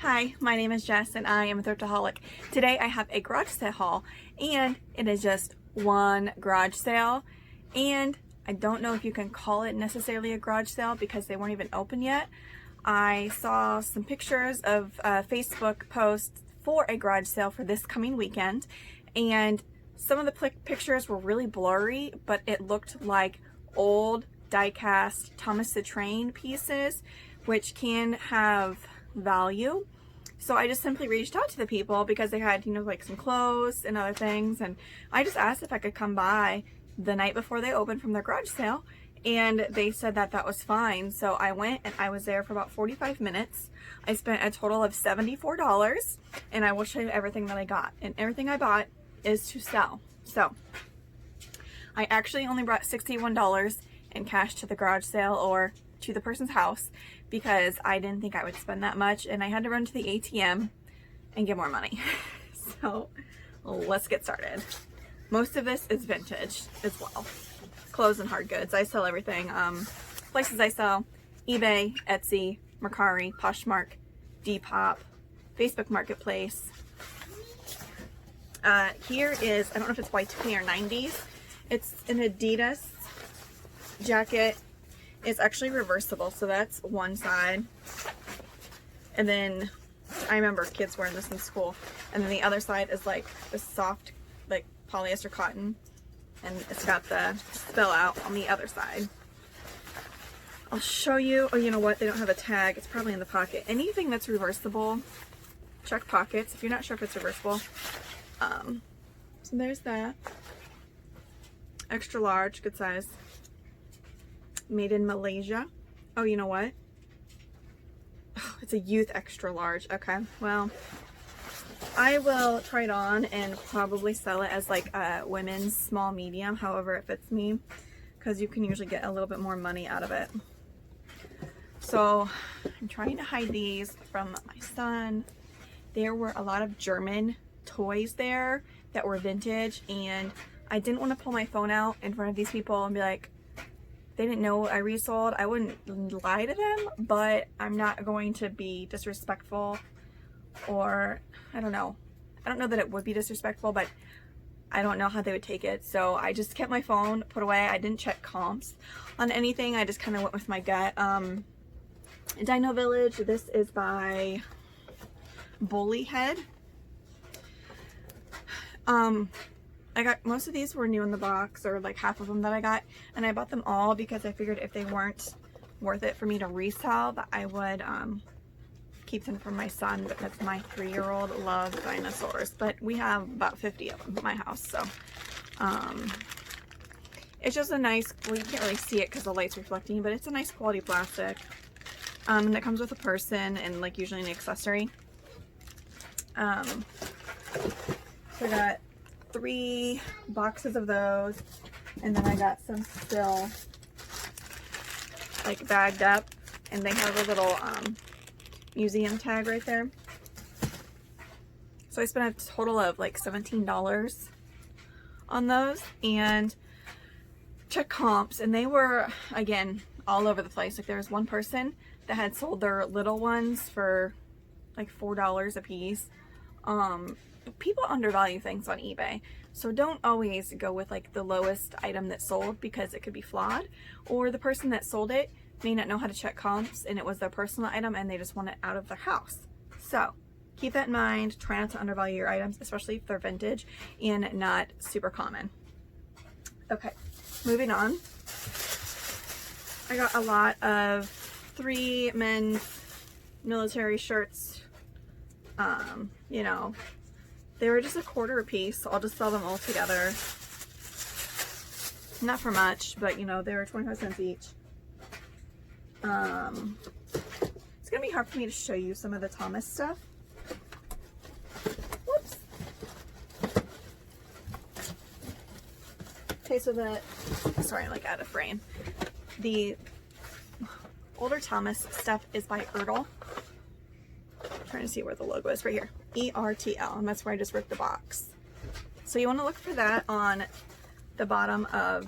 Hi, my name is Jess and I am a Thriftaholic. Today I have a garage sale haul and it is just one garage sale, and I don't know if you can call it necessarily a garage sale because they weren't even open yet. I saw some pictures of Facebook posts for a garage sale for this coming weekend, and some of the pictures were really blurry, but it looked like old die-cast Thomas the Train pieces, which can have value. So I just simply reached out to the people because they had, like some clothes and other things, and I just asked if I could come by the night before they opened from their garage sale, and they said that that was fine. So I went and I was there for about 45 minutes. I spent a total of $74, and I will show you everything that I got, and everything I bought is to sell. So I actually only brought $61 in cash to the garage sale or to the person's house because I didn't think I would spend that much, and I had to run to the ATM and get more money. So let's get started. Most of this is vintage as well. Clothes and hard goods. I sell everything. Places I sell: eBay, Etsy, Mercari, Poshmark, Depop, Facebook Marketplace. Here is, I don't know if it's Y2K or 90s. It's an Adidas jacket. It's actually reversible, so that's one side. And then I remember kids wearing this in school. And then the other side is like the soft, like polyester cotton, and it's got the spell out on the other side. I'll show you. Oh, you know what? They don't have a tag. It's probably in the pocket. Anything that's reversible, check pockets if you're not sure if it's reversible. So there's that. Extra large, good size. Made in Malaysia. Oh, you know what? Oh, it's a youth extra large. Okay, well, I will try it on and probably sell it as like a women's small medium, however it fits me, because you can usually get a little bit more money out of it. So I'm trying to hide these from my son. There were a lot of German toys there that were vintage, and I didn't want to pull my phone out in front of these people and be like, they didn't know I resold. I wouldn't lie to them, but I'm not going to be disrespectful, or I don't know that it would be disrespectful, but I don't know how they would take it. So I just kept my phone put away. I didn't check comps on anything. I just kind of went with my gut. Dino Village, this is by Bully Head. I got, most of these were new in the box, or like half of them that I got, and I bought them all because I figured if they weren't worth it for me to resell, that I would keep them for my son, because my 3-year-old loves dinosaurs. But we have about 50 of them at my house, so it's just a nice, well, you can't really see it because the light's reflecting, but it's a nice quality plastic. And it comes with a person and like usually an accessory. So I got 3 boxes of those, and then I got some still like bagged up, and they have a little museum tag right there. So I spent a total of like $17 on those, and check comps, and they were, again, all over the place. Like there was one person that had sold their little ones for like $4 a piece. People undervalue things on eBay, so don't always go with like the lowest item that sold, because it could be flawed, or the person that sold it may not know how to check comps and it was their personal item and they just want it out of their house. So keep that in mind. Try not to undervalue your items, especially if they're vintage and not super common. Okay, moving on. I got a lot of 3 men's military shirts. You know, they were just $1 a piece, so I'll just sell them all together. Not for much, but you know, they were 25 cents each. It's gonna be hard for me to show you some of the Thomas stuff. Whoops. Okay, so sorry, like out of frame. The older Thomas stuff is by Ertl. Trying to see where the logo is, right here, ERTL, and that's where I just ripped the box. So you want to look for that on the bottom of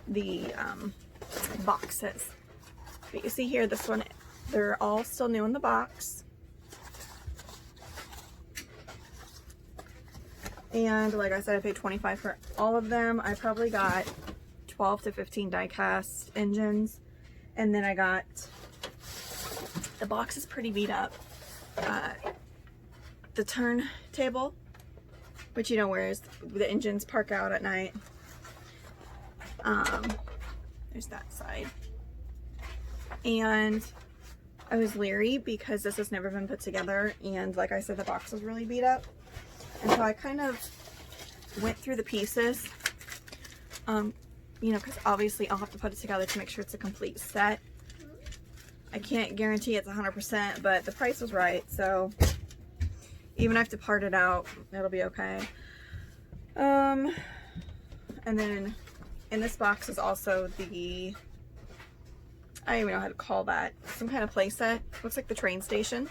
the boxes. But you see here, this one They're all still new in the box. And like I said, I paid $25 for all of them. I probably got 12 to 15 die cast engines. And then I got, the box is pretty beat up. The turntable, which you know where the engines park out at night. There's that side. And I was leery because this has never been put together, and like I said, the box was really beat up. And so I kind of went through the pieces, you know, because obviously I'll have to put it together to make sure it's a complete set. I can't guarantee it's 100%, but the price was right, so even if I have to part it out, it'll be okay. And then in this box is also the, I don't even know how to call that, some kind of play set. Looks like the train station.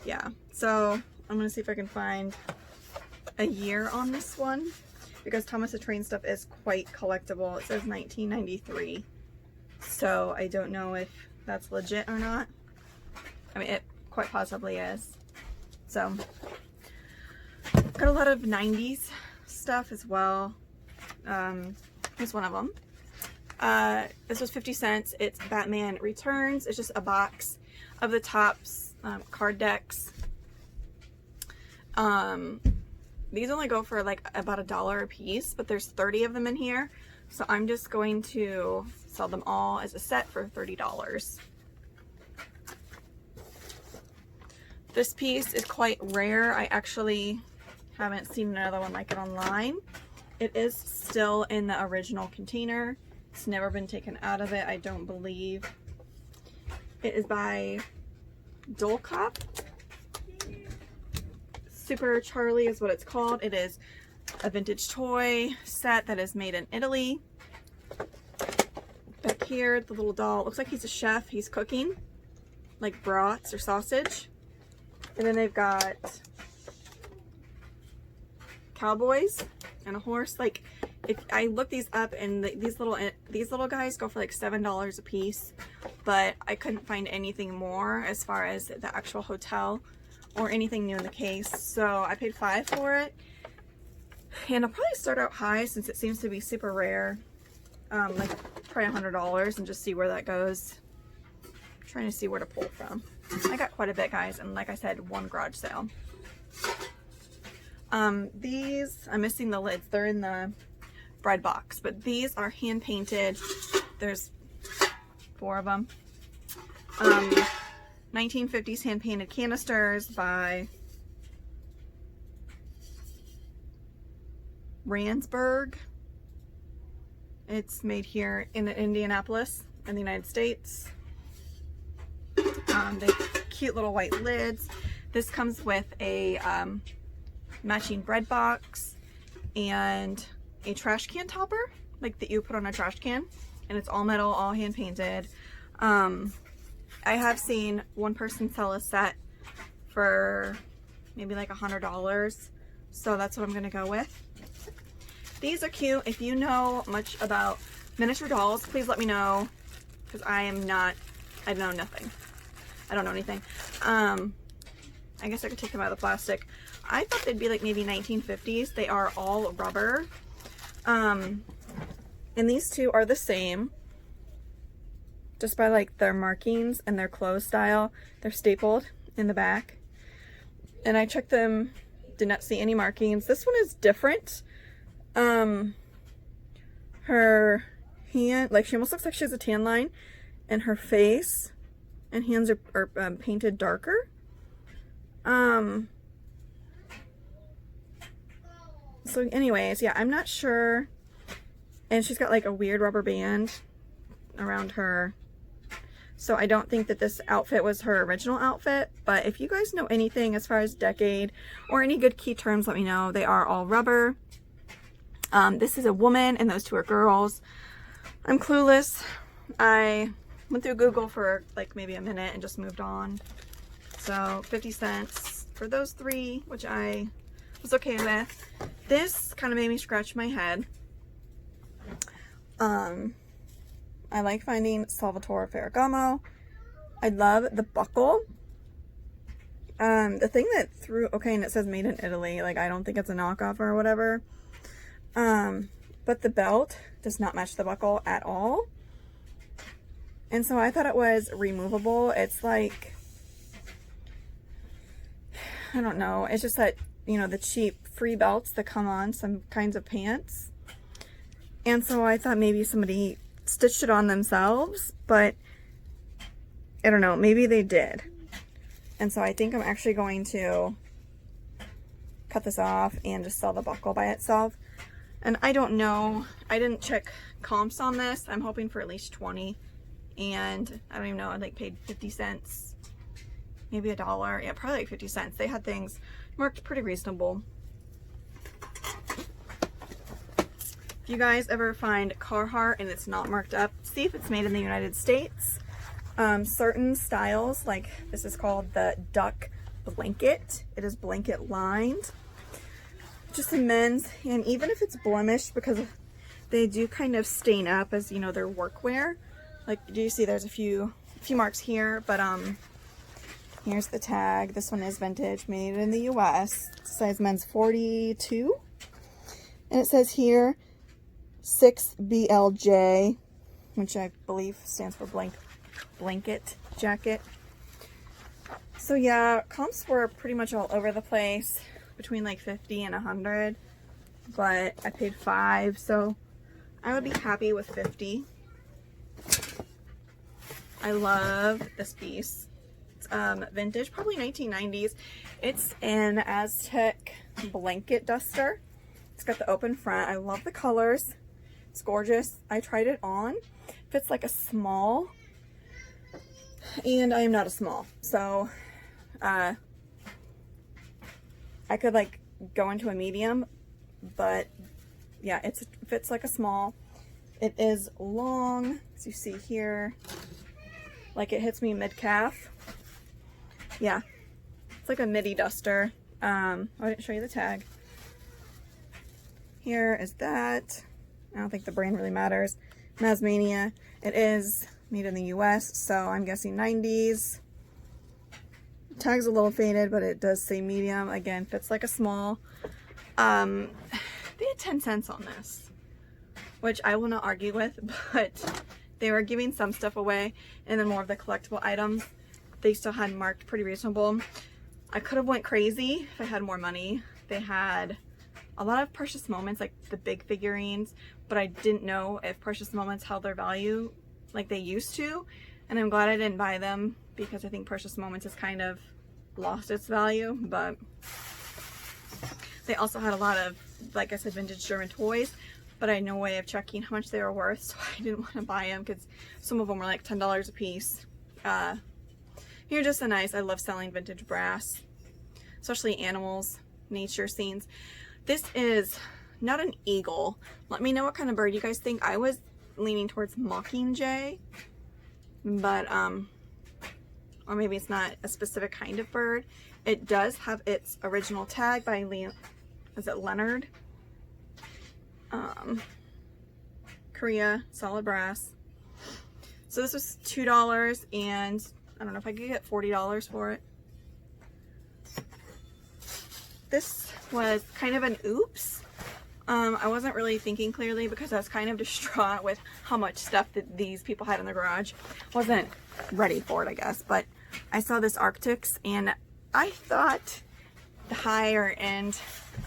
Yeah, so I'm gonna see if I can find a year on this one, because Thomas the Train stuff is quite collectible. It says 1993, so I don't know if that's legit or not. I mean, it quite possibly is. So got a lot of 90s stuff as well. Here's one of them. This was 50 cents. It's Batman Returns. It's just a box of the Topps card decks. These only go for like about $1 a piece, but there's 30 of them in here. So I'm just going to sell them all as a set for $30. This piece is quite rare. I actually haven't seen another one like it online. It is still in the original container. It's never been taken out of it, I don't believe. It is by Depop. Super Charlie is what it's called. It is a vintage toy set that is made in Italy. Back here, the little doll, looks like he's a chef. He's cooking like brats or sausage. And then they've got cowboys and a horse. Like, if I looked these up, and these little guys go for like $7 a piece, but I couldn't find anything more as far as the actual hotel or anything new in the case. So I paid $5 for it, and I'll probably start out high since it seems to be super rare, like probably $100, and just see where that goes. I'm trying to see where to pull from. I got quite a bit, guys, and like I said, one garage sale. These, I'm missing the lids. They're in the bread box, but these are hand painted. There's 4 of them. 1950s hand painted canisters by Ransburg. It's made here in Indianapolis in the United States. They have cute little white lids. This comes with a matching bread box and a trash can topper, like that you put on a trash can, and it's all metal, all hand painted. I have seen one person sell a set for maybe like $100, so that's what I'm gonna go with. These are cute. If you know much about miniature dolls, please let me know, because I know nothing. I don't know anything. I guess I could take them out of the plastic. I thought they'd be like maybe 1950s. They are all rubber. And these two are the same, just by like their markings and their clothes style. They're stapled in the back. And I checked them, did not see any markings. This one is different. Her hand, like, she almost looks like she has a tan line, and her face and hands are painted darker. So anyways, yeah, I'm not sure. And she's got like a weird rubber band around her. So I don't think that this outfit was her original outfit, but if you guys know anything as far as decade or any good key terms, let me know. They are all rubber. This is a woman and those two are girls. I'm clueless. I went through Google for like maybe a minute and just moved on. So 50 cents for those 3, which I was okay with. This kind of made me scratch my head. I like finding Salvatore Ferragamo. I love the buckle. The thing that threw, okay, and it says made in Italy, like I don't think it's a knockoff or whatever. But the belt does not match the buckle at all. And so I thought it was removable. It's like, I don't know. It's just that, you know, the cheap free belts that come on some kinds of pants. And so I thought maybe somebody stitched it on themselves, but I don't know, maybe they did. And so I think I'm actually going to cut this off and just sell the buckle by itself. And I don't know, I didn't check comps on this. I'm hoping for at least 20. And I don't even know, I like paid 50 cents, maybe $1. Yeah, probably like 50 cents. They had things marked pretty reasonable. If you guys ever find Carhartt and it's not marked up, see if it's made in the United States. Certain styles, like this is called the duck blanket. It is blanket lined. Just a men's, and even if it's blemished, because they do kind of stain up as, you know, their workwear. Like, do you see there's a few marks here, but here's the tag. This one is vintage, made in the US. Size men's 42. And it says here 6BLJ, which I believe stands for blanket jacket. So yeah, comps were pretty much all over the place, between like 50 and 100, but I paid $5, so I would be happy with 50. I love this piece. It's vintage, probably 1990s. It's an Aztec blanket duster. It's got the open front. I love the colors. It's gorgeous. I tried it on. Fits like a small, and I am not a small, so I could like go into a medium, but yeah, it fits like a small. It is long, as you see here, like it hits me mid-calf. Yeah, it's like a midi duster. I didn't show you the tag. Here is that. I don't think the brand really matters. Masmania. It is made in the US, so I'm guessing 90s. Tag's a little faded, but it does say medium. Again, fits like a small. They had 10 cents on this, which I will not argue with, but they were giving some stuff away, and then more of the collectible items, they still had marked pretty reasonable. I could have went crazy if I had more money. They had a lot of Precious Moments, like the big figurines, but I didn't know if Precious Moments held their value like they used to, and I'm glad I didn't buy them, because I think Precious Moments has kind of lost its value. But they also had a lot of, like I said, vintage German toys, but I had no way of checking how much they were worth, so I didn't want to buy them because some of them were like $10 a piece. Here, just a nice, I love selling vintage brass, especially animals, nature scenes. This is not an eagle. Let me know what kind of bird you guys think. I was leaning towards mockingjay, but or maybe it's not a specific kind of bird. It does have its original tag by is it Leonard? Korea, solid brass. So this was $2, and I don't know if I could get $40 for it. This was kind of an oops. I wasn't really thinking clearly because I was kind of distraught with how much stuff that these people had in their garage. Wasn't ready for it, I guess, but I saw this Arctics, and I thought the higher end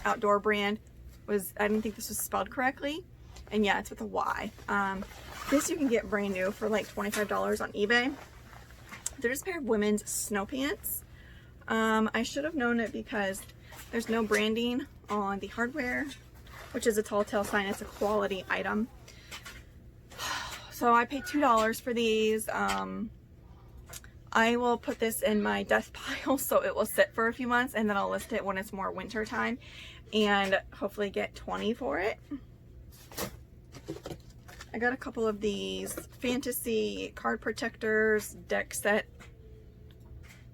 outdoor brand was, I didn't think this was spelled correctly, and yeah, it's with a Y. This you can get brand new for like $25 on eBay. They're just a pair of women's snow pants. I should have known it because there's no branding on the hardware, which is a tall tale sign. It's a quality item. So I paid $2 for these. I will put this in my death pile, so it will sit for a few months, and then I'll list it when it's more winter time, and hopefully get 20 for it. I got a couple of these fantasy card protectors, deck set,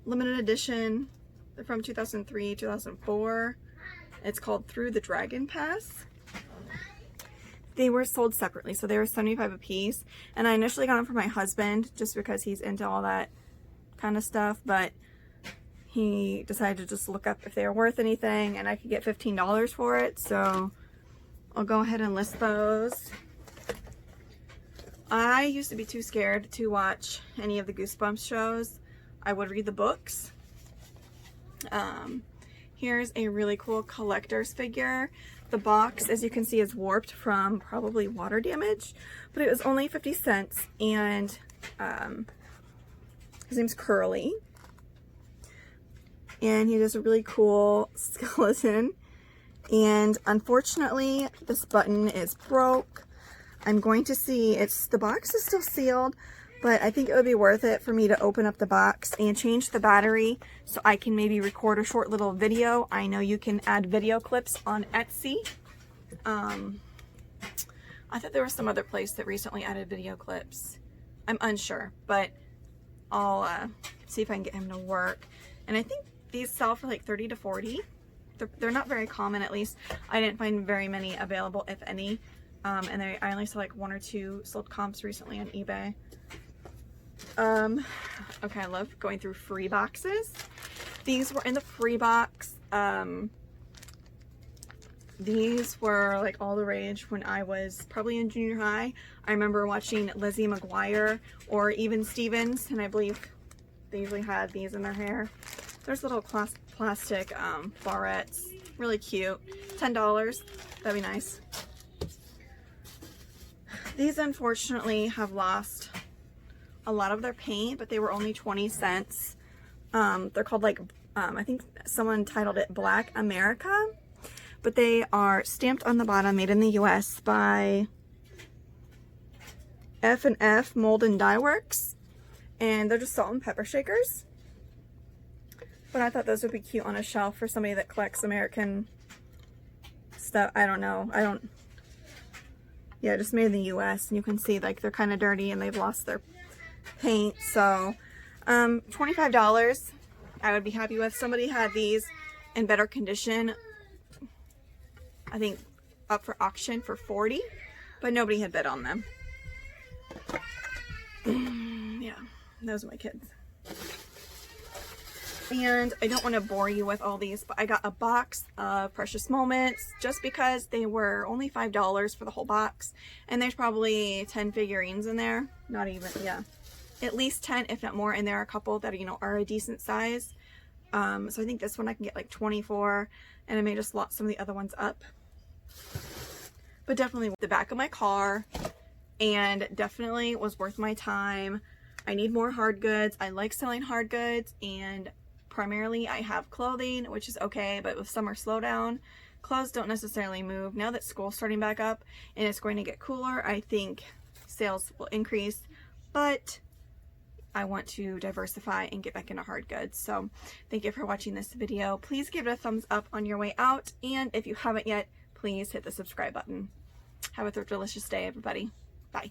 limited edition. They're from 2003, 2004. It's called Through the Dragon Pass. they were sold separately, so they were $75 a piece. And I initially got them for my husband just because he's into all that kind of stuff, but he decided to just look up if they were worth anything, and I could get $15 for it, so I'll go ahead and list those. I used to be too scared to watch any of the Goosebumps shows. I would read the books. Here's a really cool collector's figure. The box, as you can see, is warped from probably water damage, but it was only 50 cents, and his name's Curly. And he does a really cool skeleton. And unfortunately, this button is broke. I'm going to see, the box is still sealed, but I think it would be worth it for me to open up the box and change the battery so I can maybe record a short little video. I know you can add video clips on Etsy. I thought there was some other place that recently added video clips. I'm unsure, but I'll see if I can get him to work. And I think these sell for like 30 to 40. They're not very common, at least. I didn't find very many available, if any. And I only saw like 1 or 2 sold comps recently on eBay. Okay, I love going through free boxes. These were in the free box. These were like all the rage when I was probably in junior high. I remember watching Lizzie McGuire or even Stevens, and I believe they usually had these in their hair. There's little plastic barrettes, really cute. $10, that'd be nice. These unfortunately have lost a lot of their paint, but they were only 20 cents. They're called like, I think someone titled it Black America, but they are stamped on the bottom, made in the US by F&F Mold and Dye Works, and they're just salt and pepper shakers. But I thought those would be cute on a shelf for somebody that collects American stuff. I don't know. Yeah, just made in the US, and you can see like they're kind of dirty and they've lost their paint. So $25 I would be happy with. Somebody had these in better condition, I think up for auction for $40, but nobody had bid on them. Yeah, those are my kids. And I don't want to bore you with all these, but I got a box of Precious Moments just because they were only $5 for the whole box. And there's probably 10 figurines in there. Not even, yeah. At least 10, if not more. And there are a couple that, you know, are a decent size. So I think this one I can get like 24. And I may just lot some of the other ones up. But definitely the back of my car. And definitely was worth my time. I need more hard goods. I like selling hard goods, and primarily I have clothing, which is okay, but with summer slowdown, clothes don't necessarily move. Now that school's starting back up and it's going to get cooler, I think sales will increase, but I want to diversify and get back into hard goods. So thank you for watching this video. Please give it a thumbs up on your way out, and if you haven't yet, please hit the subscribe button. Have a delicious day, everybody. Bye.